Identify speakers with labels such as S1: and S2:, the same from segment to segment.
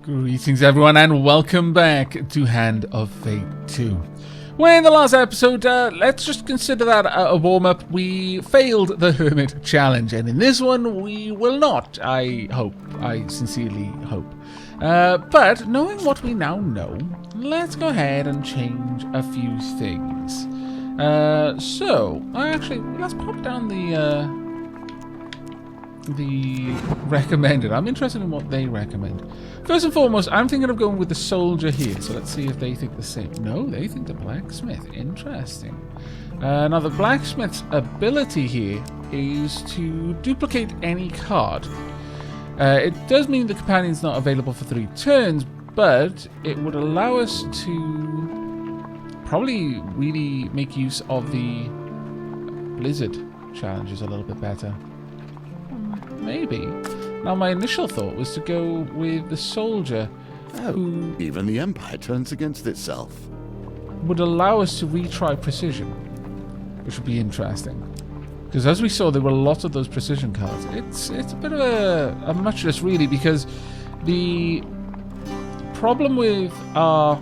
S1: Greetings everyone and welcome back to Hand of Fate 2. Well, in the last episode, let's just consider that a warm-up. We failed the Hermit challenge, and in this one we will not, I hope. I sincerely hope. But knowing what we now know, let's go ahead and change a few things. Actually, let's pop down the recommended. I'm interested in what they recommend. First and foremost, I'm thinking of going with the soldier here, so let's see if they think the same. No, they think the blacksmith. Interesting. Now, the blacksmith's ability here is to duplicate any card. It does mean the companion's not available for 3 turns, but it would allow us to probably really make use of the blizzard challenges a little bit better. Maybe. Now, my initial thought was to go with the soldier, who
S2: even the Empire turns against itself.
S1: Would allow us to retry precision, which would be interesting. Because as we saw, there were lots of those precision cards. It's a bit of a muchness, really, because the problem with our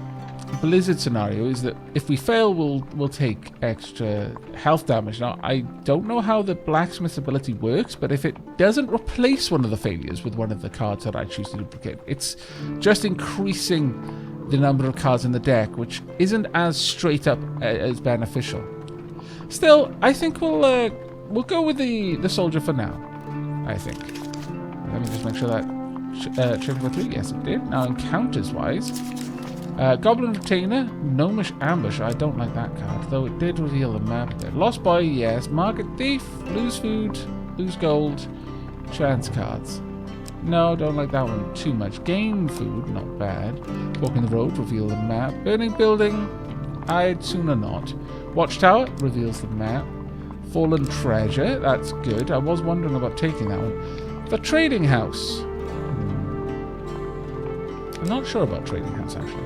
S1: blizzard scenario is that if we fail, we'll take extra health damage. Now, I don't know how the blacksmith's ability works, but if it doesn't replace one of the failures with one of the cards that I choose to duplicate, it's just increasing the number of cards in the deck, which isn't as straight up as beneficial. Still, I think we'll go with the soldier for now, I think. Let me just make sure that checked for 3. Yes, it did. Now, encounters-wise, Goblin Retainer, Gnomish Ambush. I don't like that card, though it did reveal the map there. Lost Boy, yes. Market Thief, lose food, lose gold, chance cards. No, don't like that one too much. Gain food, not bad. Walking the road, reveal the map. Burning Building, I'd sooner not. Watchtower, reveals the map. Fallen Treasure, that's good. I was wondering about taking that one. The Trading House. I'm not sure about Trading House, actually.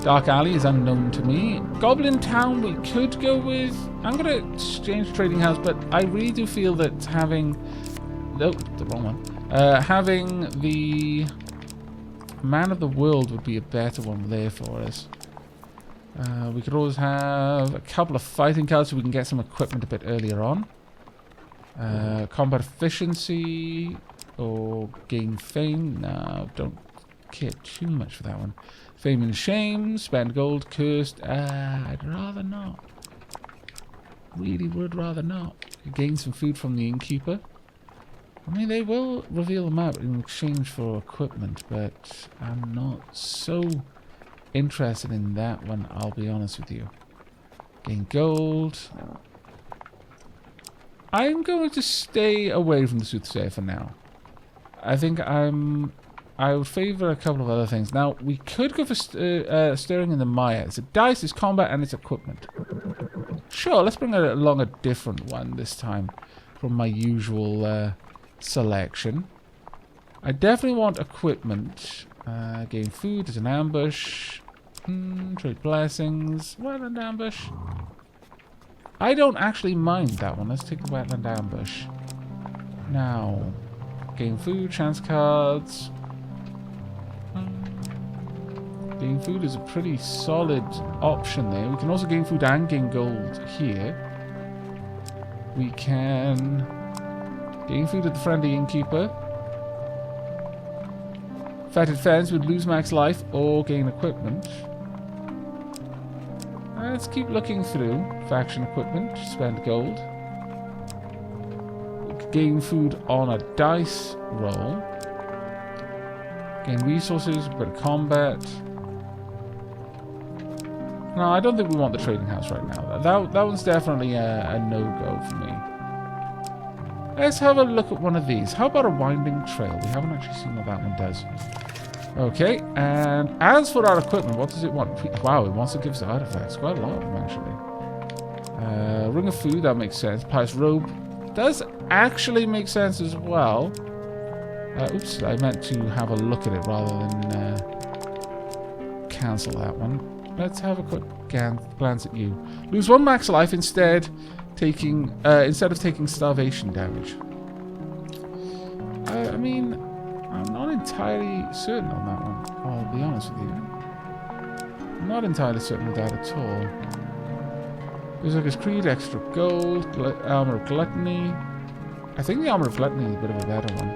S1: Dark Alley is unknown to me. Goblin Town we could go with. I'm going to exchange Trading House, but I really do feel that having... Oh, the wrong one. Having the Man of the World would be a better one there for us. We could always have a couple of fighting cards so we can get some equipment a bit earlier on. Combat Efficiency or Gain Fame. No, don't care too much for that one. Fame and Shame, spend gold, cursed. I'd rather not. Really would rather not. Gain some food from the innkeeper. I mean, they will reveal the map in exchange for equipment, but I'm not so interested in that one, I'll be honest with you. Gain gold. I'm going to stay away from the Soothsayer for now. I think I would favour a couple of other things. Now, we could go for Stirring in the Mire. It's a dice, it's combat, and it's equipment. Sure, let's bring along a different one this time from my usual selection. I definitely want equipment. Gain food, there's an ambush. Trade blessings. Wetland ambush. I don't actually mind that one. Let's take the wetland ambush. Now, gain food, chance cards. Gain food is a pretty solid option there. We can also gain food and gain gold here. We can gain food at the friendly innkeeper. Fetid Fence would lose max life or gain equipment. Let's keep looking through. Faction equipment, spend gold. Gain food on a dice roll. Gain resources, a bit of combat. No, I don't think we want the Trading House right now. That one's definitely a no-go for me. Let's have a look at one of these. How about a Winding Trail? We haven't actually seen what that one does. Okay, and as for our equipment, what does it want? Wow, it wants to give us artifacts. Quite a lot of them, actually. Ring of Food, that makes sense. Pious Robe does actually make sense as well. Oops, I meant to have a look at it rather than cancel that one. Let's have a quick glance at you. Lose 1 max life instead of taking starvation damage. I mean, I'm not entirely certain on that one. I'll be honest with you. I'm not entirely certain of that at all. Berserker's Creed, extra gold, Armor of Gluttony. I think the Armor of Gluttony is a bit of a better one.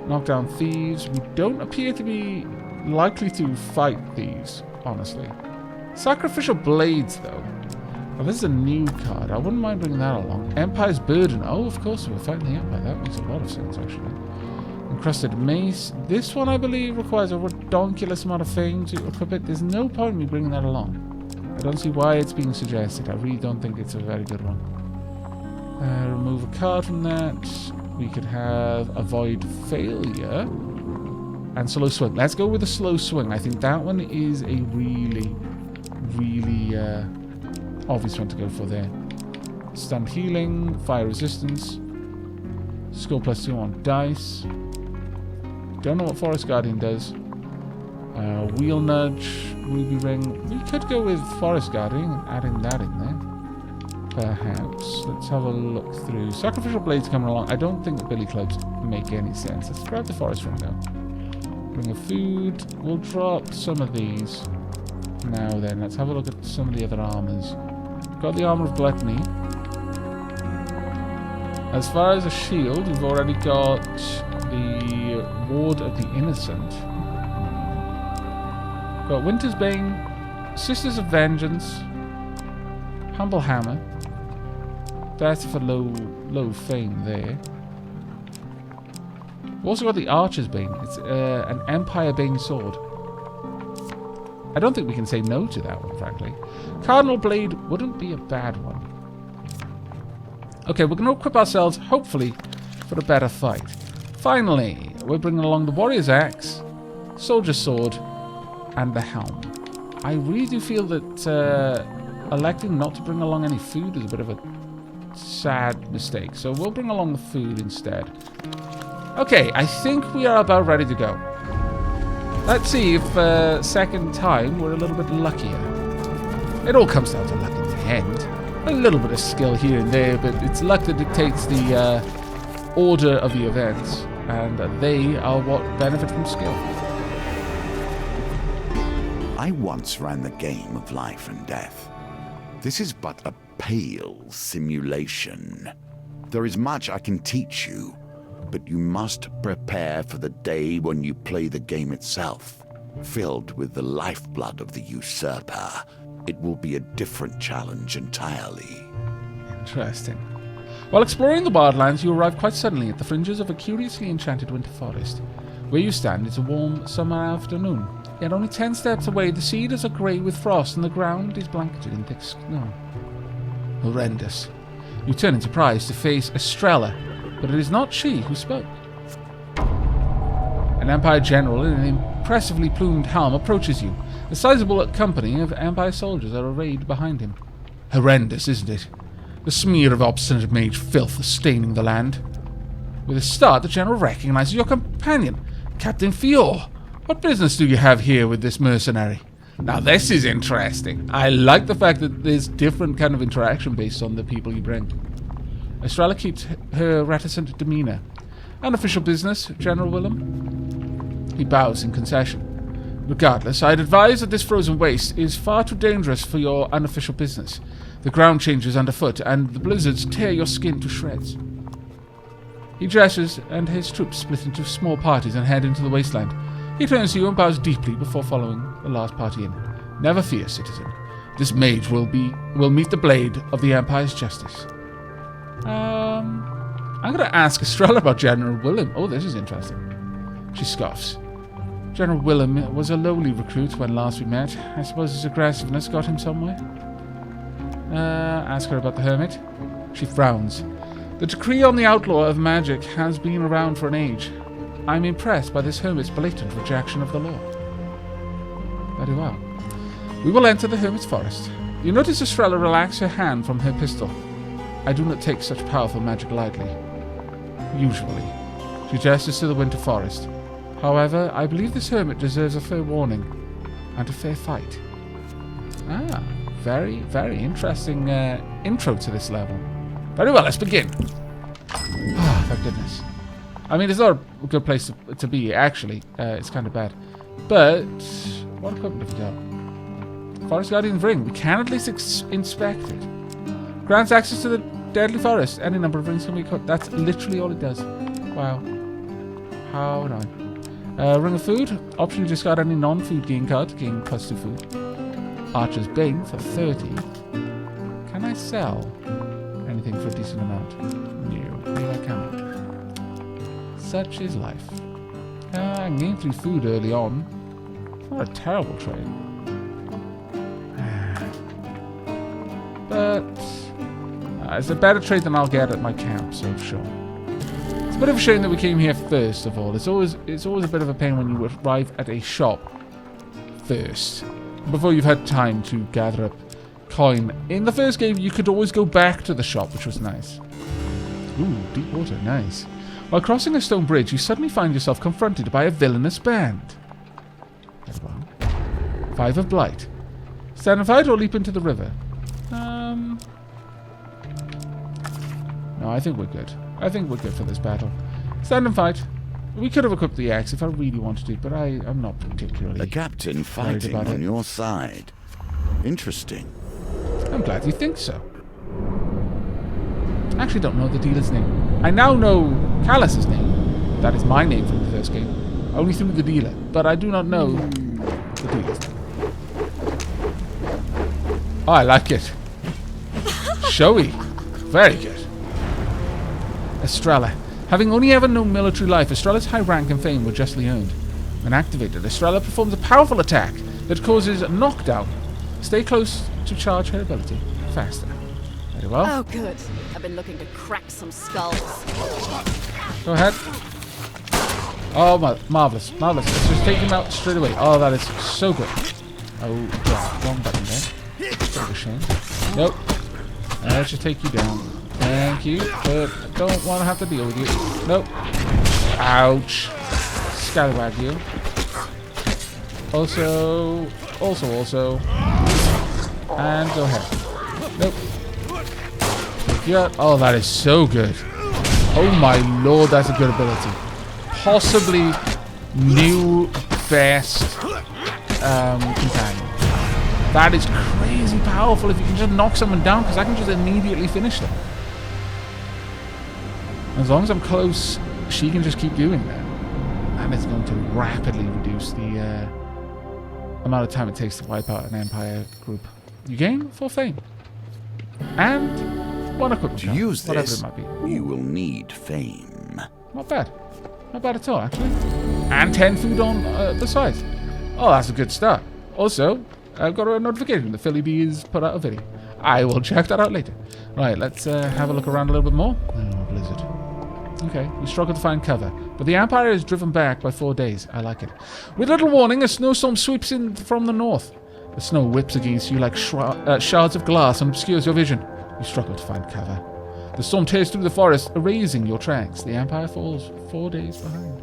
S1: Knock down thieves. We don't appear to be likely to fight thieves, honestly. Sacrificial Blades, though. Oh, this is a new card. I wouldn't mind bringing that along. Empire's Burden. Oh, of course, we're fighting the Empire. That makes a lot of sense, actually. Encrusted Mace. This one, I believe, requires a redonkulous amount of fame to equip it. There's no point in me bringing that along. I don't see why it's being suggested. I really don't think it's a very good one. Remove a card from that. We could have Avoid Failure. And Slow Swing. Let's go with the Slow Swing. I think that one is a really, really obvious one to go for there. Stunned Healing. Fire Resistance. Score +2 on Dice. Don't know what Forest Guardian does. Wheel Nudge. Ruby Ring. We could go with Forest Guardian, adding that in there. Perhaps. Let's have a look through. Sacrificial Blades coming along. I don't think the Billy Clubs make any sense. Let's grab the Forest Ring now. Ring of Food. We'll drop some of these. Now then, let's have a look at some of the other armors. Got the Armor of Gluttony. As far as a shield, we've already got the Ward of the Innocent. Got Winter's Bane, Sisters of Vengeance, Humble Hammer. That's for low fame there. We've also got the Archer's Bane. It's an Empire Bane sword. I don't think we can say no to that one, frankly. Cardinal Blade wouldn't be a bad one. Okay, we're going to equip ourselves, hopefully, for a better fight. Finally, we're bringing along the Warrior's Axe, Soldier's Sword, and the Helm. I really do feel that electing not to bring along any food is a bit of a sad mistake. So we'll bring along the food instead. Okay, I think we are about ready to go. Let's see if second time we're a little bit luckier. It all comes down to luck in the end. A little bit of skill here and there, but it's luck that dictates the order of the events, and they are what benefit from skill.
S2: I once ran the game of life and death. This is but a pale simulation. There is much I can teach you, but you must prepare for the day when you play the game itself. Filled with the lifeblood of the usurper, it will be a different challenge entirely.
S1: Interesting. While exploring the wildlands, you arrive quite suddenly at the fringes of a curiously enchanted winter forest. Where you stand is a warm summer afternoon. Yet only 10 steps away, the cedars are grey with frost and the ground is blanketed in thick snow. Horrendous. You turn in surprise to face Estrella, but it is not she who spoke. An Empire general in an impressively plumed helm approaches you. A sizable company of Empire soldiers are arrayed behind him. Horrendous, isn't it? The smear of obstinate mage filth staining the land. With a start, the general recognizes your companion, Captain Fior. What business do you have here with this mercenary? Now this is interesting. I like the fact that there's different kind of interaction based on the people you bring. Estrella keeps her reticent demeanor. Unofficial business, General Willem? He bows in concession. Regardless, I'd advise that this frozen waste is far too dangerous for your unofficial business. The ground changes underfoot, and the blizzards tear your skin to shreds. He dresses, and his troops split into small parties and head into the wasteland. He turns to you and bows deeply before following the last party in. Never fear, citizen. This mage will meet the blade of the Empire's justice. I'm going to ask Estrella about General Willem. Oh, this is interesting. She scoffs. General Willem was a lowly recruit when last we met. I suppose his aggressiveness got him somewhere. Ask her about the Hermit. She frowns. The decree on the outlaw of magic has been around for an age. I'm impressed by this Hermit's blatant rejection of the law. Very well. We will enter the Hermit's forest. You notice Estrella relax her hand from her pistol. I do not take such powerful magic lightly. Usually. She gestures to the winter forest. However, I believe this Hermit deserves a fair warning and a fair fight. Very, very interesting intro to this level. Very well, let's begin. Thank goodness. I mean, it's not a good place to be, actually. It's kind of bad. But what equipment have we got? Forest Guardian's Ring. We can at least inspect it. Grants access to the deadly forest. Any number of rings can be cut. That's literally all it does. Wow. How nice. Ring of Food. Option to discard any non-food gain card to gain +2 food. Archer's Bane for 30. Can I sell anything for a decent amount? No. Maybe I can't. Such is life. I can gain 3 food early on. Not a terrible trade. But it's a better trade than I'll get at my camp, so sure. It's a bit of a shame that we came here first of all. It's always a bit of a pain when you arrive at a shop first, before you've had time to gather up coin. In the first game, you could always go back to the shop, which was nice. Ooh, deep water, nice. While crossing a stone bridge, you suddenly find yourself confronted by a villainous band. Very well. 5 of Blight. Stand and fight or leap into the river? No, I think we're good. I think we're good for this battle. Stand and fight. We could have equipped the axe if I really wanted to, but I'm not particularly.
S2: A captain fighting on your side. Interesting.
S1: I'm glad you think so. I actually don't know the dealer's name. I now know Callus's name. That is my name from the first game. Only through the dealer. But I do not know the dealer's name. Oh, I like it. Showy. Very good. Estrella. Having only ever known military life, Estrella's high rank and fame were justly earned. When activated, Estrella performs a powerful attack that causes knockdown. Stay close to charge her ability faster. Very well.
S3: Oh, good. I've been looking to crack some skulls.
S1: Go ahead. Oh, marvelous. Marvelous. Let's just take him out straight away. Oh, that is so good. Oh, yeah, wrong button there. Bit of a shame. Nope. Let's just take you down. Thank you, but I don't want to have to deal with you. Nope. Ouch. Scallywag you. Also. And go ahead. Nope. Yeah. Oh, that is so good. Oh my lord, that's a good ability. Possibly new best companion. That is crazy powerful if you can just knock someone down, because I can just immediately finish them. As long as I'm close, she can just keep doing that. And it's going to rapidly reduce the amount of time it takes to wipe out an Empire group. You gain 4 fame. And 1 equipment.
S2: To use this,
S1: it might be.
S2: you will need fame.
S1: Not bad. Not bad at all, actually. And 10 food on the side. Oh, that's a good start. Also, I've got a notification that Philly B has put out a video. I will check that out later. Right, let's have a look around a little bit more. Oh, blizzard. Okay, we struggle to find cover, but the Empire is driven back by 4 days. I like it. With little warning, a snowstorm sweeps in from the north. The snow whips against you like shards of glass and obscures your vision. You struggle to find cover. The storm tears through the forest, erasing your tracks. The Empire falls 4 days behind.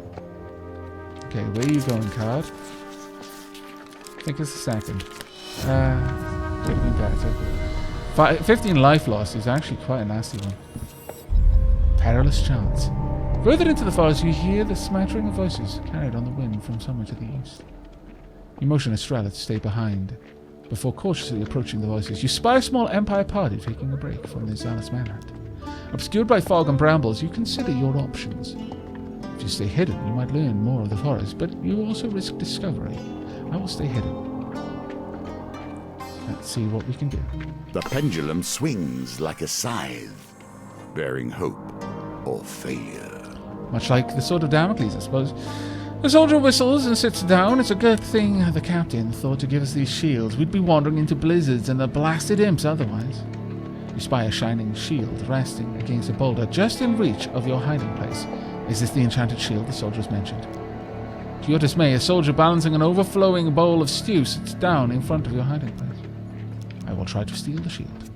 S1: Okay, where are you going, card? I think it's the second. Could have been better. 15 life loss is actually quite a nasty one. Perilous chance. Further into the forest, you hear the smattering of voices carried on the wind from somewhere to the east. You motion Estrella to stay behind. Before cautiously approaching the voices, you spy a small Empire party taking a break from their zealous manhunt. Obscured by fog and brambles, you consider your options. If you stay hidden, you might learn more of the forest, but you also risk discovery. I will stay hidden. Let's see what we can do.
S2: The pendulum swings like a scythe, bearing hope or failure.
S1: Much like the sword of Damocles, I suppose. The soldier whistles and sits down. It's a good thing the captain thought to give us these shields. We'd be wandering into blizzards and the blasted imps otherwise. You spy a shining shield resting against a boulder just in reach of your hiding place. Is this the enchanted shield the soldiers mentioned? To your dismay, a soldier balancing an overflowing bowl of stew sits down in front of your hiding place. I will try to steal the shield.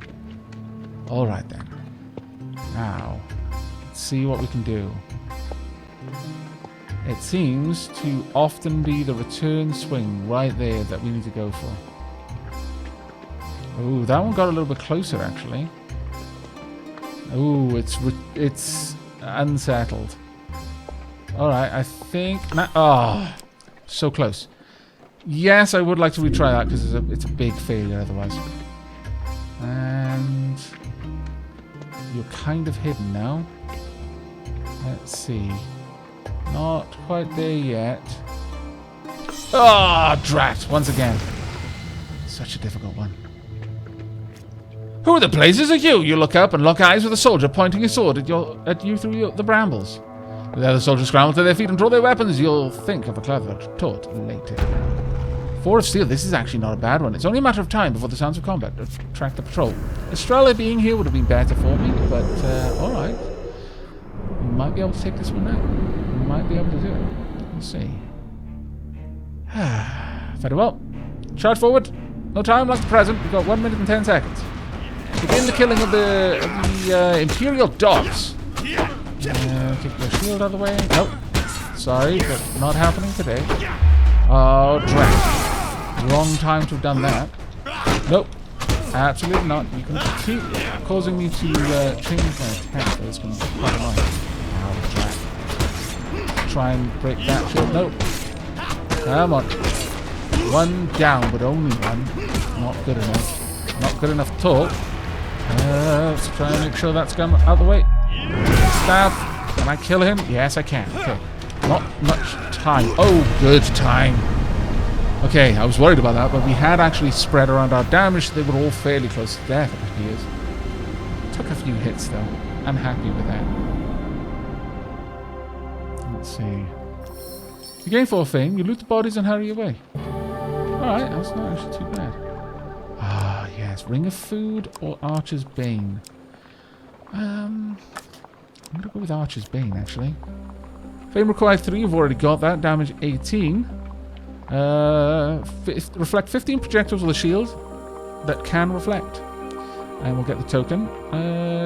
S1: Alright then. Now, let's see what we can do. It seems to often be the return swing right there that we need to go for. Ooh, that one got a little bit closer actually. Ooh, it's unsettled. Alright, I think... Oh, so close. Yes, I would like to retry that because it's a big failure otherwise. And you're kind of hidden now. Let's see. Not quite there yet. Ah, drat! Once again. Such a difficult one. Who the blazes are you? You look up and lock eyes with a soldier pointing his sword at you through the brambles. The other soldiers scramble to their feet and draw their weapons. You'll think of a clever taunt later. 4 of steel. This is actually not a bad one. It's only a matter of time before the sounds of combat attract the patrol. Estrella being here would have been better for me, but alright. We might be able to take this one out. We might be able to do it. We'll see. Very well. Charge forward. No time like the present. We've got 1 minute and 10 seconds. Begin the killing of the Imperial dogs. Take your shield out of the way. Nope. Sorry, but not happening today. Oh, drat. Wrong time to have done that. Nope. Absolutely not. You can keep causing me to change my attack. That's going to be quite annoying. Oh, drat. Try and break that shield. Nope. Come on. 1 down, but only 1. Not good enough. Not good enough at all. Let's try and make sure that's gone out of the way. Stab. Can I kill him? Yes, I can. Okay. Not much time. Oh, good time. Okay, I was worried about that, but we had actually spread around our damage. They were all fairly close to death, it appears. Took a few hits, though. I'm happy with that. Let's see. You gain 4 fame, you loot the bodies and hurry away. Alright, that's not actually too bad. Ah, yes. Ring of Food or Archer's Bane? I'm going to go with Archer's Bane, actually. Fame required 3. You've already got that. Damage 18. Reflect 15 projectiles with a shield that can reflect. And we'll get the token.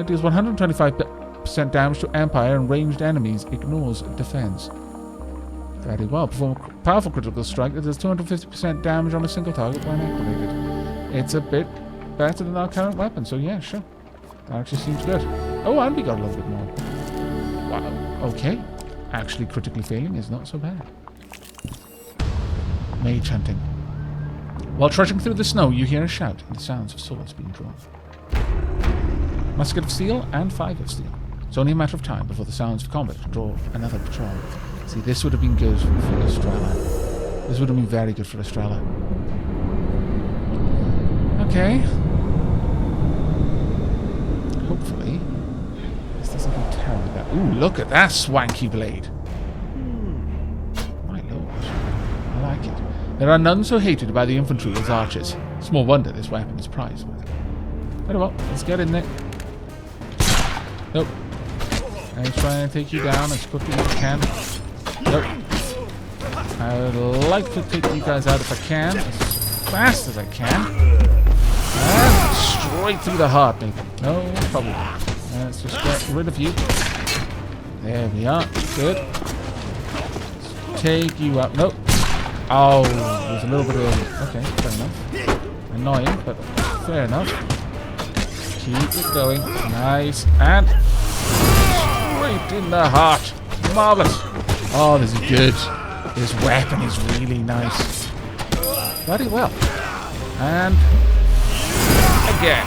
S1: Deals 125% damage to Empire and ranged enemies. Ignores defense. Very well. Perform a powerful critical strike that does 250% damage on a single target when activated. It's a bit better than our current weapon, so yeah, sure. That actually seems good. Oh, and we got a little bit more. Wow. Okay. Actually, critically failing is not so bad. Mage hunting. While trudging through the snow, you hear a shout and the sounds of swords being drawn. Musket of steel and 5 of steel. It's only a matter of time before the sounds of combat can draw another patrol. See, this would have been good for Estrella. This would have been very good for Estrella. Okay. Hopefully, this doesn't go terribly bad. Ooh, look at that swanky blade. My lord. I like it. There are none so hated by the infantry as archers. Small wonder this weapon is prized with. Very well, let's get in there. Nope. Let's try and take you down as quickly as I can. Nope. I would like to take you guys out if I can, as fast as I can. And straight through the heart, maybe. No, probably not. Let's just get rid of you. There we are. Good. Let's take you up. Nope. Oh, there's a little bit of... Okay, fair enough. Annoying, but fair enough. Keep it going. Nice. And... straight in the heart. Marvelous. Oh, this is good. This weapon is really nice. Very well. And... again.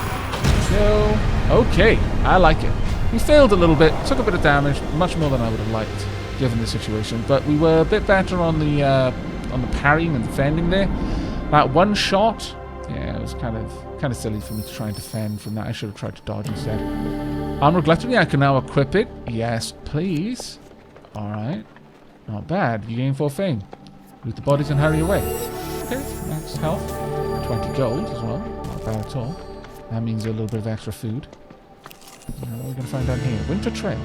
S1: So... okay. I like it. We failed a little bit. Took a bit of damage. Much more than I would have liked, given the situation. But we were a bit better on the parrying and defending there. That one shot... yeah, it was kind of silly for me to try and defend from that. I should have tried to dodge instead. Armor of Gluttony, I can now equip it. Yes, please. Alright. Not bad. You gain 4 fame. Loot the bodies and hurry away. Okay, max health. 20 gold as well. Not bad at all. That means a little bit of extra food. What are we going to find down here? Winter Trail.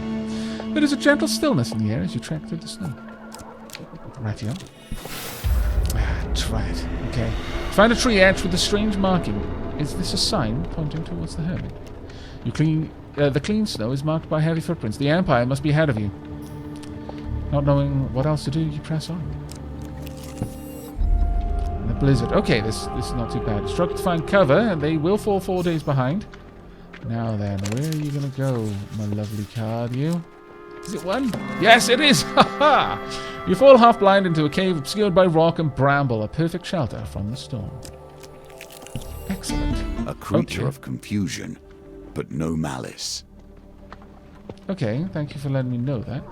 S1: There is a gentle stillness in the air as you trek through the snow. Right here. Right. Okay. Find a tree edge with a strange marking. Is this a sign pointing towards the Hermit? The clean snow is marked by heavy footprints. The Empire must be ahead of you. Not knowing what else to do, you press on. And the blizzard. Okay, this is not too bad. Struggle to find cover, and they will fall 4 days behind. Now then, where are you going to go, my lovely card, you? Is it one? Yes, it is! Ha ha! You fall half blind into a cave obscured by rock and bramble, a perfect shelter from the storm. Excellent.
S2: A creature of confusion, but no malice.
S1: Okay, thank you for letting me know that.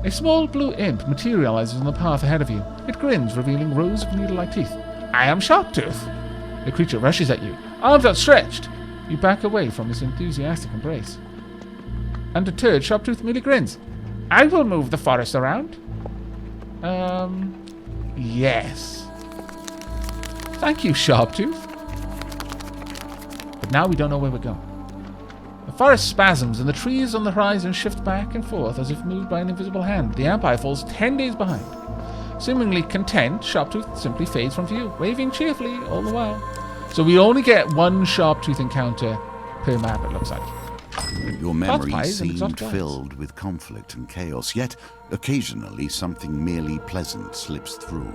S1: A small blue imp materializes on the path ahead of you. It grins, revealing rows of needle-like teeth. I am Sharptooth! The creature rushes at you, arms outstretched. You back away from his enthusiastic embrace. Undeterred, Sharptooth merely grins. I will move the forest around. Yes. Thank you, Sharptooth. But now we don't know where we're going. The forest spasms and the trees on the horizon shift back and forth as if moved by an invisible hand. The Empire falls 10 days behind. Seemingly content, Sharptooth simply fades from view, waving cheerfully all the while. So we only get one Sharptooth encounter per map, it looks like.
S2: Your memory seemed filled with conflict and chaos, yet occasionally something merely pleasant slips through.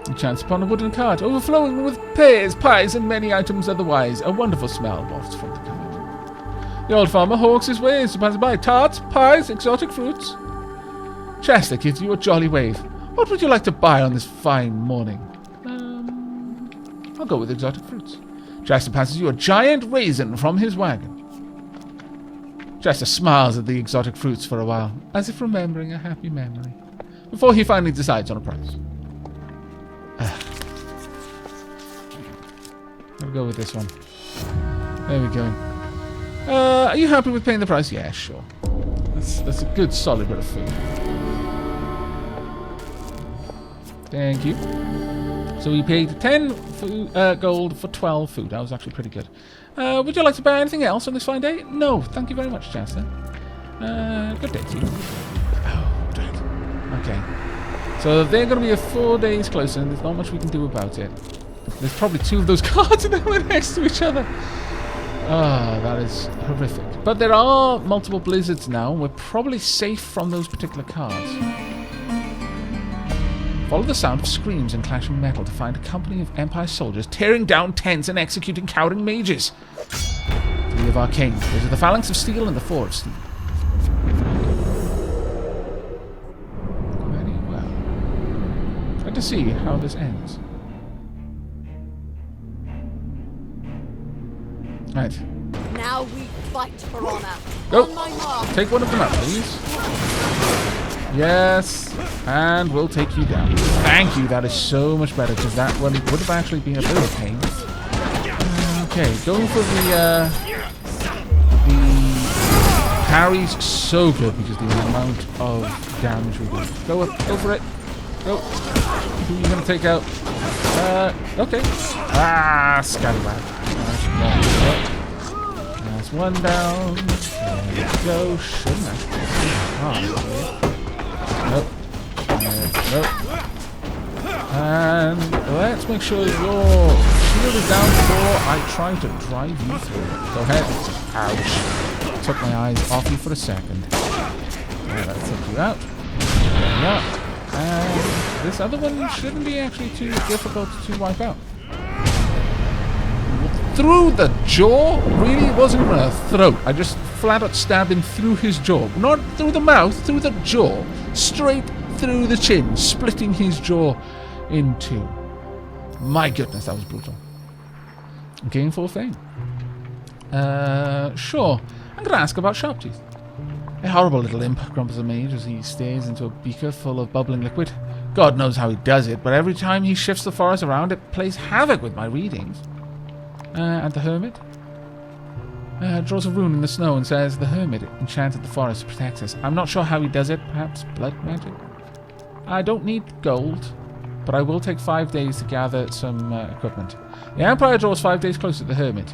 S1: You chance upon a wooden cart, overflowing with pears, pies, and many items otherwise. A wonderful smell wafts from the cart. The old farmer hawks his wares to pass by. Tarts, pies, exotic fruits. Chester gives you a jolly wave. What would you like to buy on this fine morning? I'll go with exotic fruits. Chester passes you a giant raisin from his wagon. Chester smiles at the exotic fruits for a while, as if remembering a happy memory, before he finally decides on a price. I'll go with this one. There we go. Are you happy with paying the price? Yeah, sure. That's a good, solid bit of food. Thank you. So we paid 10 gold for 12 food. That was actually pretty good. Would you like to buy anything else on this fine day? No, thank you very much, Chester. Good day to you. Oh, dead. Okay. So they're going to be 4 days closer, and there's not much we can do about it. There's probably 2 of those cards and they're next to each other. Ah, that is horrific. But there are multiple blizzards now, and we're probably safe from those particular cards. Follow the sound of screams and clashing metal to find a company of Empire soldiers tearing down tents and executing cowering mages. 3 of Arcane. Those are the Phalanx of Steel and the 4 of Steel. Very well. Good to see how this ends. Right.
S3: Now we fight for honor.
S1: Go.
S3: On my mark.
S1: Take one of them out, please. Yes, and we'll take you down. Thank you, that is so much better, because that one would have actually been a bit of a pain. Okay, going for the parry's so good, because the amount of damage we do. Go for it. Go. Who are you going to take out? Okay. Ah, scallywag. That's one down. There we go. Shouldn't I? Nope. Nope. And let's make sure your shield is down before I try to drive you through. Go ahead. Ouch. Took my eyes off you for a second. Let's take you out. There we are. And this other one shouldn't be actually too difficult to wipe out. Through the jaw? Really? It wasn't even a throat. I just flat out stabbed him through his jaw. Not through the mouth, through the jaw. Straight through the chin, splitting his jaw in 2. My goodness, that was brutal. Game for fame. Sure. I'm going to ask about Sharptooth. A horrible little imp, grumbles the mage as he stares into a beaker full of bubbling liquid. God knows how he does it, but every time he shifts the forest around, it plays havoc with my readings. And the Hermit? Draws a rune in the snow and says, the Hermit enchanted the forest to protect us. I'm not sure how he does it, perhaps blood magic? I don't need gold, but I will take 5 days to gather some equipment. The Empire draws 5 days closer to the Hermit.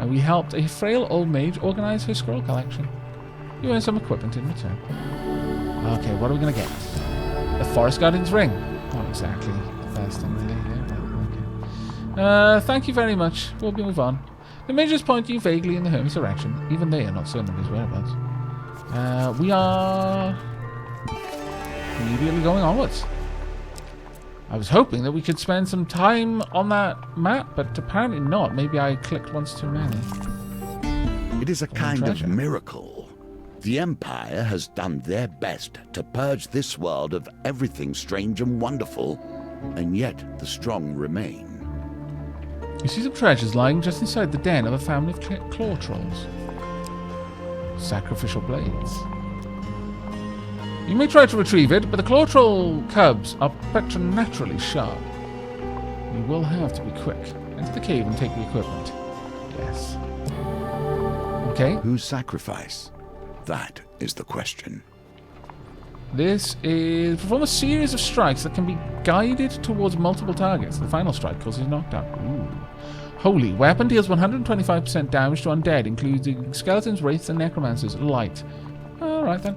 S1: We helped a frail old mage organize her scroll collection. You earn some equipment in return. Okay, what are we going to get? The Forest Guardian's Ring. Not exactly the best thing, really. Okay. Thank you very much. We'll move on. The mages point you vaguely in the Hermit's direction. Even they are not certain of his whereabouts. We are immediately going onwards. I was hoping that we could spend some time on that map, but apparently not. Maybe I clicked once too many.
S2: It is a kind of miracle. The Empire has done their best to purge this world of everything strange and wonderful, and yet the strong remain.
S1: You see some treasures lying just inside the den of a family of claw trolls. Sacrificial blades. You may try to retrieve it, but the claw troll cubs are preternaturally sharp. You will have to be quick. Enter the cave and take the equipment. Yes. Okay.
S2: Whose sacrifice? That is the question.
S1: This is... Perform a series of strikes that can be guided towards multiple targets. The final strike causes knockdown. Ooh. Holy. Weapon deals 125% damage to undead, including skeletons, wraiths, and necromancers. Light. Alright then.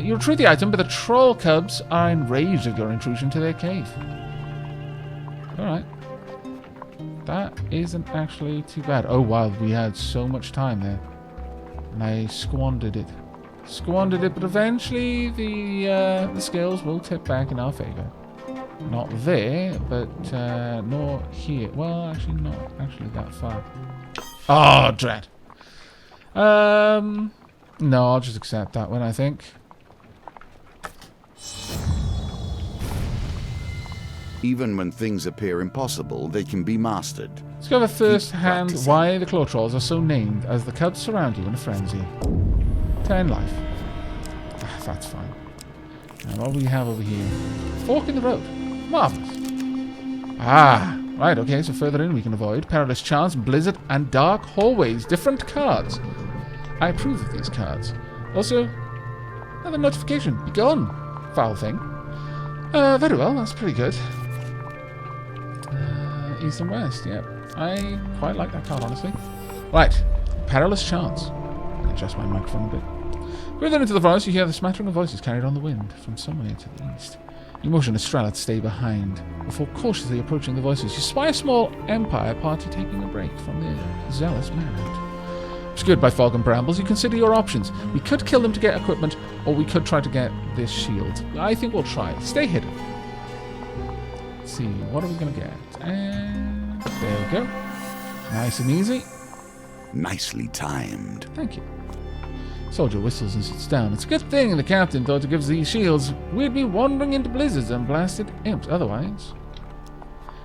S1: You retrieve the item, but the troll cubs are enraged at your intrusion to their cave. Alright. That isn't actually too bad. Oh wow, we had so much time there. And I squandered it. But eventually the scales will tip back in our favour. Not there, but nor here. Well, actually not actually that far. Oh, dread. No, I'll just accept that one, I think.
S2: Even when things appear impossible, they can be mastered.
S1: Discover firsthand why the claw trolls are so named as the cubs surround you in a frenzy. 10 life. That's fine. And what do we have over here? Fork in the road. Marvellous. Right, okay, so further in we can avoid Perilous Chance, Blizzard, and Dark Hallways. Different cards. I approve of these cards. Also, another notification. Be gone, foul thing. Very well, that's pretty good. East and West, yeah. I quite like that card, honestly. Right, Perilous Chance. Adjust my microphone a bit. Further into the forest, you hear the smattering of voices carried on the wind from somewhere to the east. You motion Estrella to stay behind. Before cautiously approaching the voices, you spy a small Empire party taking a break from their zealous merriment. Obscured by fog and brambles, you consider your options. We could kill them to get equipment, or we could try to get this shield. I think we'll try. Stay hidden. Let's see, what are we going to get? And there we go. Nice and easy.
S2: Nicely timed.
S1: Thank you. Soldier whistles and sits down. It's a good thing the captain thought to give us these shields. We'd be wandering into blizzards and blasted imps otherwise.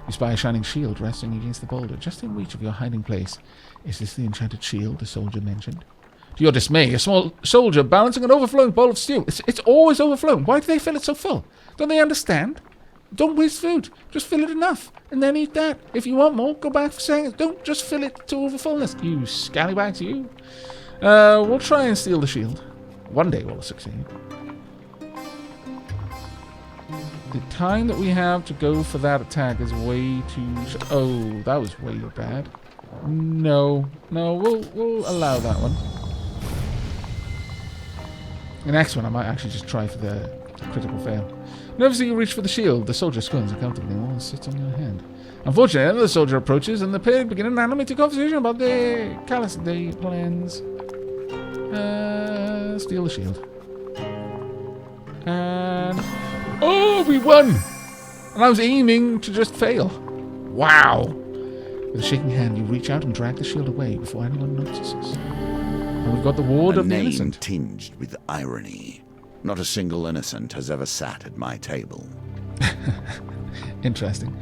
S1: You spy a shining shield resting against the boulder, just in reach of your hiding place. Is this the enchanted shield the soldier mentioned? To your dismay, a small soldier balancing an overflowing bowl of stew. It's always overflowing. Why do they fill it so full? Don't they understand? Don't waste food. Just fill it enough, and then eat that. If you want more, go back for seconds. Don't just fill it to overfullness. You scallywags, you. We'll try and steal the shield. One day we'll succeed. The time that we have to go for that attack is way too... Oh, that was way bad. No, we'll allow that one. The next one I might actually just try for the critical fail. Nervously you reach for the shield. The soldier squirms uncomfortably and sits on your hand. Unfortunately, another soldier approaches and the pair begin an animated conversation about their callous day plans. Steal the shield. And... Oh, we won! And I was aiming to just fail. Wow! With a shaking hand, you reach out and drag the shield away before anyone notices. And we've got the ward of the innocent.
S2: Tinged with irony. Not a single innocent has ever sat at my table.
S1: Interesting.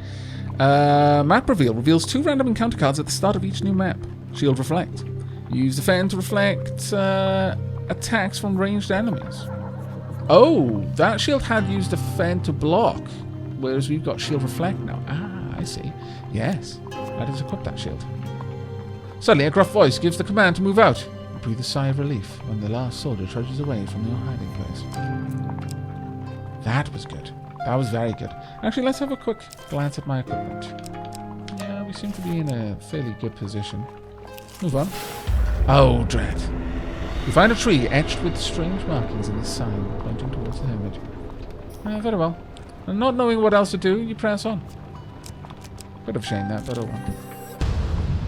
S1: Map reveal reveals 2 random encounter cards at the start of each new map. Shield Reflect. Use Defend to reflect attacks from ranged enemies. Oh, that shield had used Defend to block, whereas we've got Shield Reflect now. Ah, I see. Yes, let us equip that shield. Suddenly, a gruff voice gives the command to move out. You breathe a sigh of relief when the last soldier trudges away from your hiding place. That was good. That was very good. Actually, let's have a quick glance at my equipment. Yeah, we seem to be in a fairly good position. Move on. Oh, dread. You find a tree etched with strange markings in the sign pointing towards the Hermit. Very well. And not knowing what else to do, you press on. Could have shamed that, but oh well.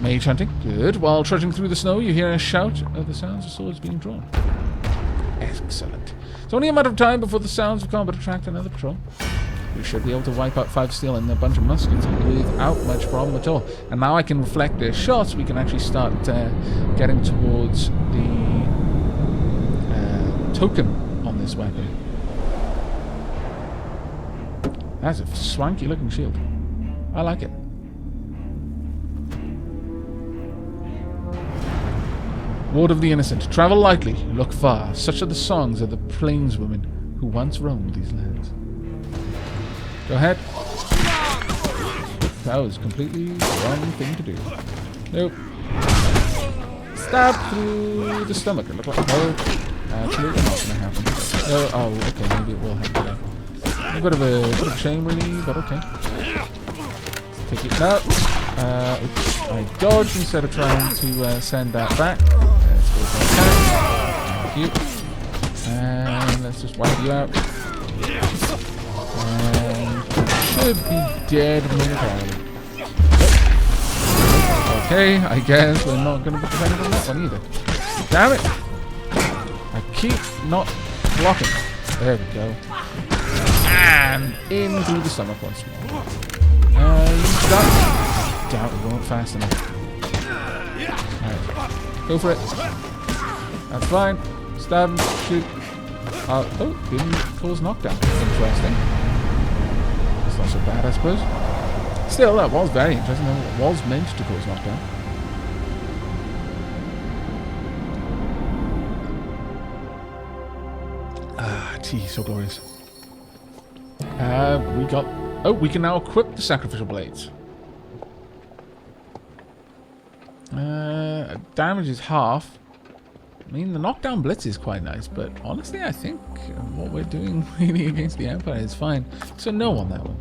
S1: Mage hunting. Good. While trudging through the snow, you hear a shout of the sounds of swords being drawn. Excellent. It's only a matter of time before the sounds of combat attract another patrol. We should be able to wipe out 5 steel and a bunch of muskets without much problem at all. And now I can reflect their shots. We can actually start getting towards the token on this weapon. That's a swanky looking shield. I like it. Ward of the Innocent. Travel lightly, look far. Such are the songs of the plainswomen who once roamed these lands. Go ahead. That was completely the wrong thing to do. Nope. Stab through the stomach. It looked like absolutely not going to happen. Oh, okay, maybe it will happen now. A bit of a shame, really, but okay. Take it out. Oops. I dodged instead of trying to send that back. Let's go for attack. Thank you. And let's just wipe you out. And should be dead momentarily. Okay, I guess we're not going to be dependent on that one either. Damn it! I keep not blocking. There we go. And in through the stomach once more. He's done. I doubt we won't fast enough. Alright. Go for it. That's fine. Stab him. Shoot. Oh, didn't cause knockdown. Interesting. That's not so bad, I suppose. Still, that was very interesting. It was meant to cause knockdown. Ah, tea, so glorious. We got... Oh, we can now equip the sacrificial blades. Damage is half. I mean, the knockdown blitz is quite nice, but honestly, I think what we're doing really against the Empire is fine. So no on that one.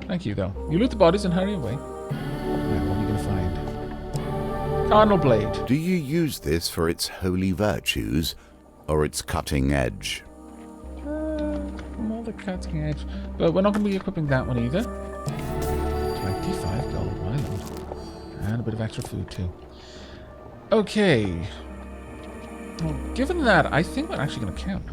S1: Thank you, though. You loot the bodies and hurry away. Right, what are you going to find? Cardinal Blade.
S2: Do you use this for its holy virtues or its cutting edge?
S1: More the cutting edge. But we're not going to be equipping that one either. 25 gold, my lord. And a bit of extra food, too. Okay. Well, given that, I think we're actually going to camp.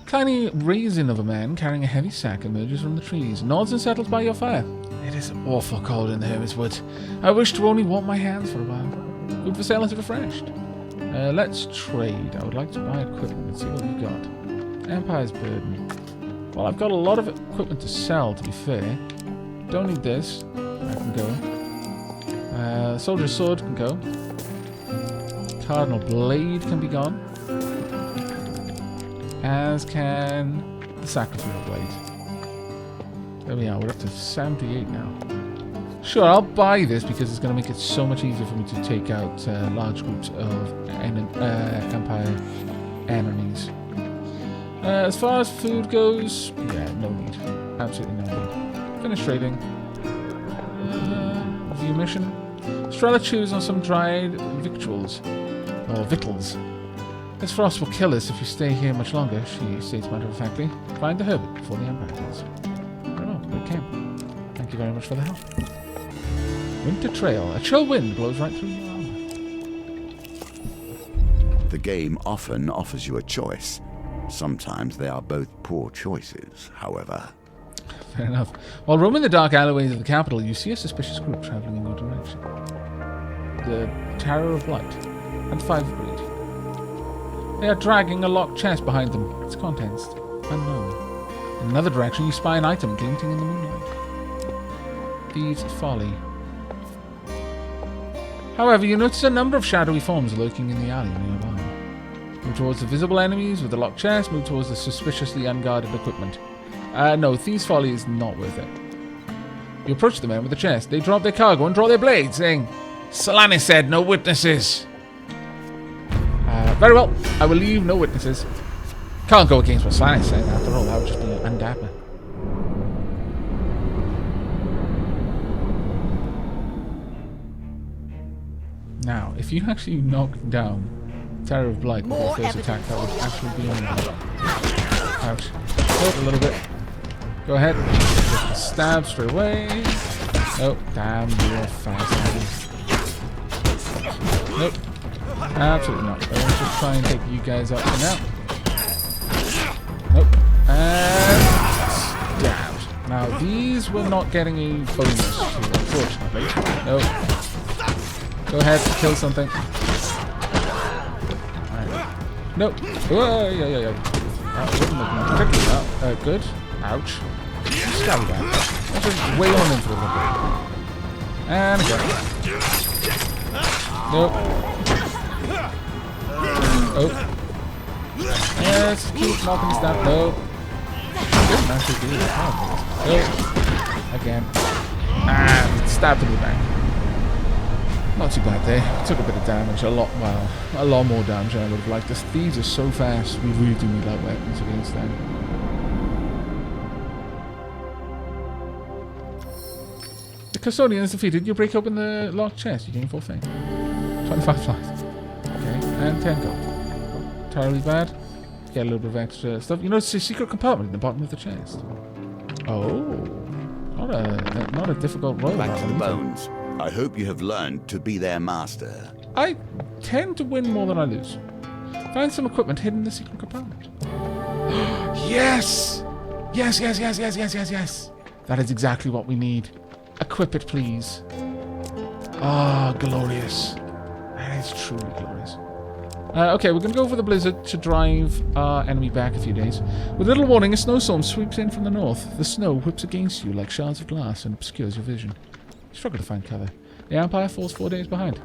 S1: Tiny raisin of a man carrying a heavy sack emerges from the trees, nods and settles by your fire. It is awful cold in the Hermit's woods. I wish to only warm my hands for a while. Food for sale is refreshed. Let's trade. I would like to buy equipment and see what we've got. Empire's burden. Well, I've got a lot of equipment to sell, to be fair. Don't need this. That can go. Soldier's sword can go. Cardinal blade can be gone. As can the sacrificial blade. There we are, we're up to 78 now. Sure, I'll buy this because it's going to make it so much easier for me to take out large groups of Empire enemies. As far as food goes, yeah, no need. Absolutely no need. Finish trading. Review mission. Strella chews on some dried victuals. Or victuals. This frost will kill us if you stay here much longer, she states matter-of-factly. Find the Hermit before the Empire does. Very well, good camp. Thank you very much for the help. Winter Trail. A chill wind blows right through your armor.
S2: The game often offers you a choice. Sometimes they are both poor choices, however.
S1: Fair enough. While roaming the dark alleyways of the capital, you see a suspicious group travelling in your direction. The Tower of Light and 5 breed. They are dragging a locked chest behind them. Its contents unknown. In another direction, you spy an item glinting in the moonlight. Thieves' Folly. However, you notice a number of shadowy forms lurking in the alley nearby. Move towards the visible enemies with the locked chest. Move towards the suspiciously unguarded equipment. No, Thieves' Folly is not worth it. You approach the men with the chest. They drop their cargo and draw their blades, saying, "Solani said no witnesses." Very well, I will leave no witnesses. Can't go against what Solani said, after all, that would just be undapper. Now, if you actually knock down Terror of Blight with your first attack, that would actually be on you. Ouch. Hurt a little bit. Go ahead. Just stab straight away. Oh, damn, you're fast. Nope. Absolutely not. Let's just try and take you guys out for now. Nope. And stabbed. Now, these were not getting a bonus to, unfortunately. Nope. Go ahead, kill something. Alright. No. Oh, yeah. Wasn't looking particularly well. Good. Ouch. Scabby back. Let's just wail on into a little bit. And again. No. Oh. Let's keep knocking this down. No. Didn't actually do that hard. No. Again. And stabbed in the back. Not too bad there. Took a bit of damage. A lot more damage than I would have liked. These are so fast. We really do need light weapons against them. The custodian is defeated. You break open the locked chest. You gain 4 fame. 25 life. Okay. And 10 gold. Entirely bad. Get a little bit of extra stuff. You know, it's a secret compartment in the bottom of the chest. Oh. Not a difficult roll.
S2: Back to the bones. I hope you have learned to be their master.
S1: I tend to win more than I lose. Find some equipment hidden in the secret compartment. Yes! Yes. That is exactly what we need. Equip it, please. Ah, glorious. That is truly glorious. Okay, we're going to go for the blizzard to drive our enemy back a few days. With little warning, a snowstorm sweeps in from the north. The snow whips against you like shards of glass and obscures your vision. You struggle to find cover. The Empire falls 4 days behind.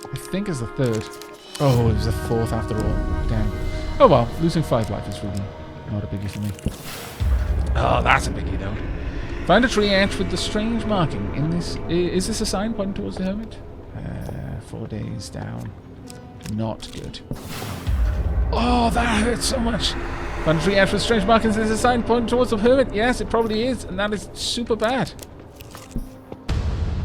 S1: I think it's the 3rd. Oh, it was the 4th after all. Damn. Oh well, losing 5 life is really not a biggie for me. Oh, that's a biggie though. Find a tree edge with the strange marking. In this, is this a sign pointing towards the Hermit? 4 days down. Not good. Oh, that hurts so much. Find a tree edge with strange markings. Is this a sign pointing towards the Hermit? Yes, it probably is, and that is super bad.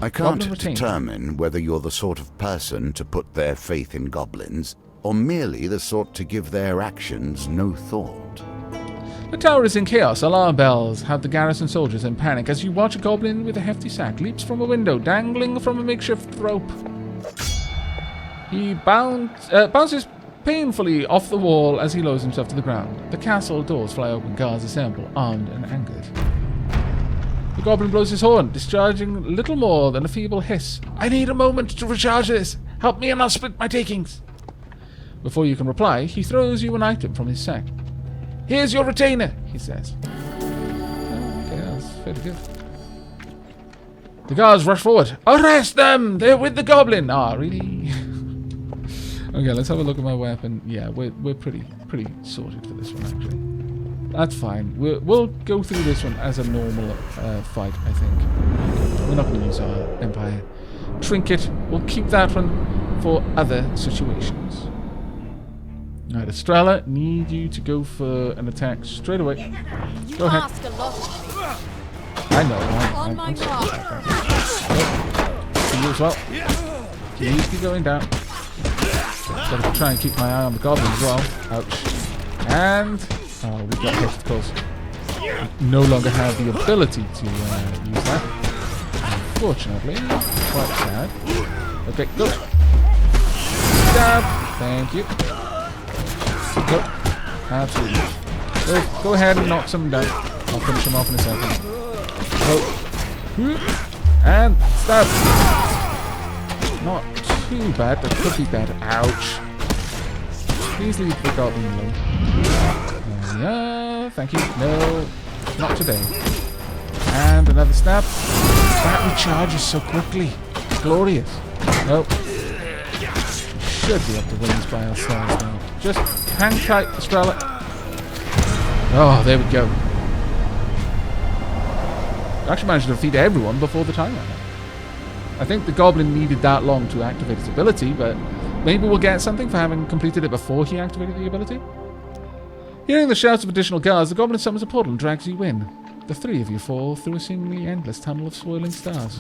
S2: I can't determine whether you're the sort of person to put their faith in goblins, or merely the sort to give their actions no thought.
S1: The tower is in chaos. Alarm bells have the garrison soldiers in panic as you watch a goblin with a hefty sack leaps from a window, dangling from a makeshift rope. He bounces painfully off the wall as he lowers himself to the ground. The castle doors fly open, guards assemble, armed and angered. The goblin blows his horn, discharging little more than a feeble hiss. I need a moment to recharge this. Help me and I'll split my takings. Before you can reply, he throws you an item from his sack. Here's your retainer, he says. Oh, okay, that's fairly good. The guards rush forward. Arrest them! They're with the goblin! Ah, really? Okay, let's have a look at my weapon. Yeah, we're pretty sorted for this one, actually. That's fine. We'll go through this one as a normal fight, I think. We're not going to use our Empire trinket. We'll keep that one for other situations. Alright, Estrella, need you to go for an attack straight away. Go ahead.
S3: Ask a lot of me.
S1: I know.
S3: On my mark.
S1: For you as well. Keep going down. Gotta try and keep my eye on the goblin as well. Ouch. And oh, we got hit, of course. We no longer have the ability to use that. Unfortunately, quite sad. Okay, go. Stab. Thank you. Go. Absolutely. Go ahead and knock some down. I'll finish him off in a second. Go. And stab. Not too bad. That could be better. Ouch. Please leave the goblin alone. Yeah, thank you. No, not today. And another stab. That recharges so quickly. Glorious. Nope. Should be able to win this by ourselves now. Just hang tight, Estrella. Oh, there we go. We actually managed to defeat everyone before the time ran out. I think the goblin needed that long to activate his ability, but maybe we'll get something for having completed it before he activated the ability. Hearing the shouts of additional guards, the goblin summons a portal and drags you in. The 3 of you fall through a seemingly endless tunnel of swirling stars.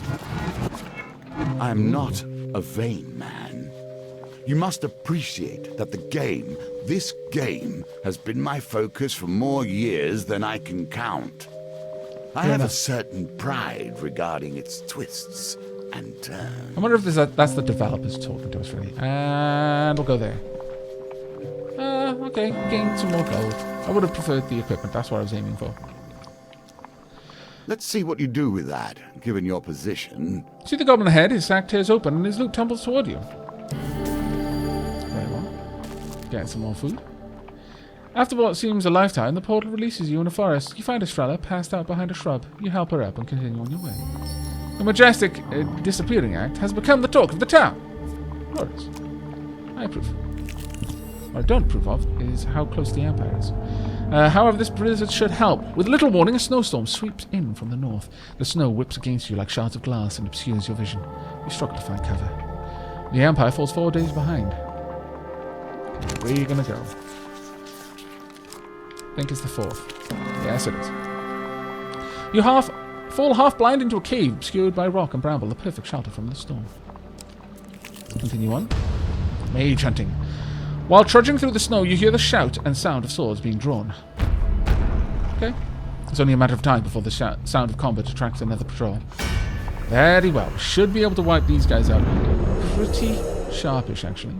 S2: I'm not a vain man. You must appreciate that this game, has been my focus for more years than I can count. I have a certain pride regarding its twists and turns.
S1: I wonder if that's the developers talking to us, really. And we'll go there. Okay, gain some more gold. I would have preferred the equipment, that's what I was aiming for.
S2: Let's see what you do with that, given your position.
S1: See the goblin ahead, his sack tears open and his loot tumbles toward you. get some more food. After what seems a lifetime, the portal releases you in a forest. You find Estrella passed out behind a shrub. You help her up and continue on your way. The majestic disappearing act has become the talk of the town. Glorious. I approve. What I don't approve of is how close the Empire is. However, this blizzard should help. With little warning, a snowstorm sweeps in from the north. The snow whips against you like shards of glass and obscures your vision. You struggle to find cover. The Empire falls 4 days behind. Where are you going to go? I think it's the 4th. Yes, it is. You fall half blind into a cave obscured by rock and bramble, the perfect shelter from the storm. Continue on. Mage hunting. While trudging through the snow, you hear the shout and sound of swords being drawn. Okay. It's only a matter of time before the sound of combat attracts another patrol. Very well. Should be able to wipe these guys out. Pretty sharpish, actually.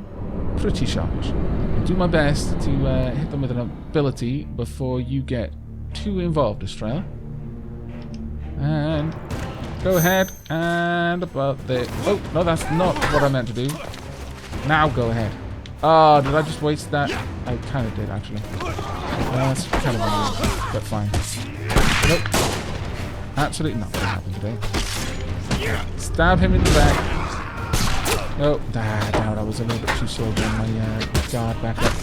S1: Pretty sharpish. I'll do my best to hit them with an ability before you get too involved, Estrella. And go ahead and about there. Oh, no, that's not what I meant to do. Now go ahead. Oh, did I just waste that? I kind of did, actually. That's kind of annoying, but fine. Nope. Absolutely not going to happen today. Stab him in the back. Oh, damn, I was a little bit too slow getting my guard back up.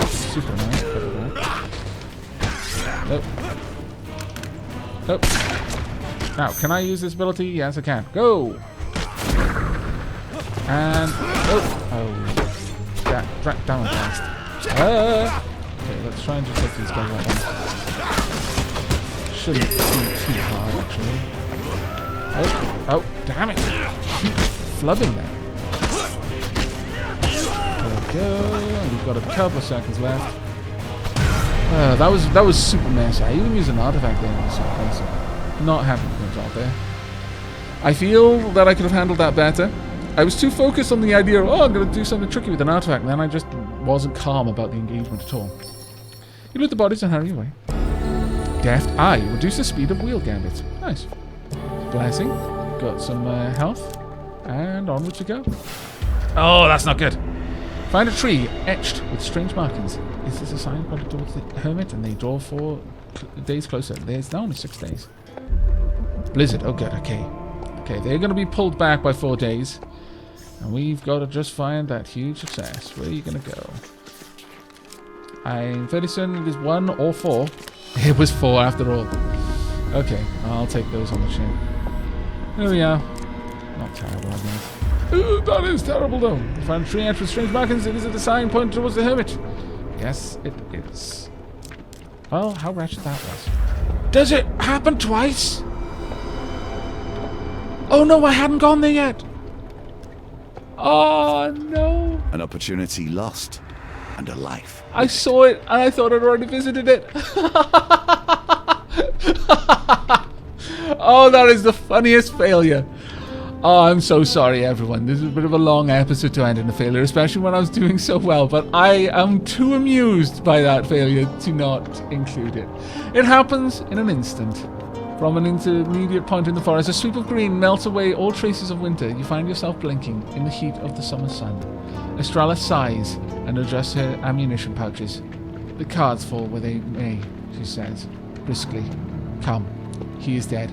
S1: Super nice, but alright. Nope. Nope. Now, can I use this ability? Yes, I can. Go! And... Oh, drag down fast. Okay, let's try and just take these guys out. Shouldn't be too hard, actually. Oh, damn it! Keep flubbing that. There we go. We've got a couple of seconds left. That was super messy. I even used an artifact there in the same place. Not happy with the result there. I feel that I could have handled that better. I was too focused on the idea of, I'm going to do something tricky with an artifact, and then I just wasn't calm about the engagement at all. You loot the bodies and hurry away. Deft Eye. Reduce the speed of wheel gambits. Nice. Blessing. Got some health. And onwards you go. Oh, that's not good. Find a tree etched with strange markings. Is this a sign pointed towards the Hermit? And they draw 4 days closer. There's now only 6 days. Blizzard. Oh, good. Okay. Okay, they're going to be pulled back by 4 days. And we've got to just find that huge success. Where are you going to go? I'm fairly certain it is 1 or 4. It was 4 after all. Okay, I'll take those on the chin. There we are. Not terrible, I guess. Ooh, that is terrible, though. You find a tree etched with strange markings. It is a sign pointing towards the Hermit. Yes, it is. Well, how wretched that was. Does it happen twice? Oh no, I hadn't gone there yet. Oh no.
S2: An opportunity lost and a life.
S1: I saw it and I thought I'd already visited it. Oh, that is the funniest failure. Oh, I'm so sorry, everyone. This is a bit of a long episode to end in a failure, especially when I was doing so well, but I am too amused by that failure to not include it. It happens in an instant. From an intermediate point in the forest, a sweep of green melts away all traces of winter. You find yourself blinking in the heat of the summer sun. Estrella sighs and adjusts her ammunition pouches. The cards fall where they may, she says, briskly. Come, he is dead.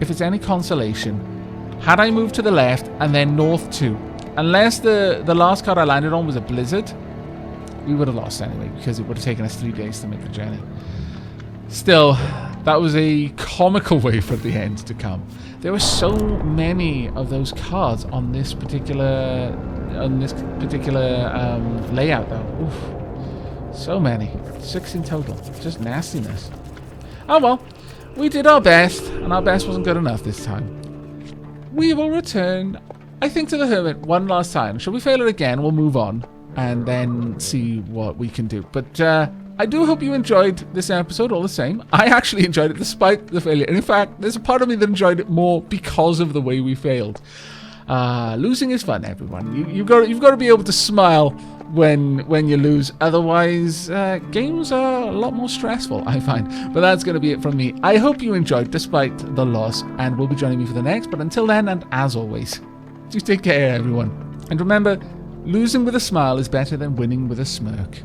S1: If it's any consolation, had I moved to the left and then north too, unless the last card I landed on was a blizzard, we would have lost anyway, because it would have taken us 3 days to make the journey. Still, that was a comical way for the end to come. There were so many of those cards on this particular layout, though. Oof. So many. 6 in total. Just nastiness. Oh well, we did our best, and our best wasn't good enough this time. We will return, I think, to the Hermit one last time. Should we fail it again, we'll move on and then see what we can do. But I do hope you enjoyed this episode all the same. I actually enjoyed it despite the failure. And in fact, there's a part of me that enjoyed it more because of the way we failed. Losing is fun, everyone. You've got to be able to smile when you lose. Otherwise, games are a lot more stressful, I find. But that's going to be it from me. I hope you enjoyed despite the loss and will be joining me for the next. But until then, and as always, do take care, everyone. And remember, Losing with a smile is better than winning with a smirk.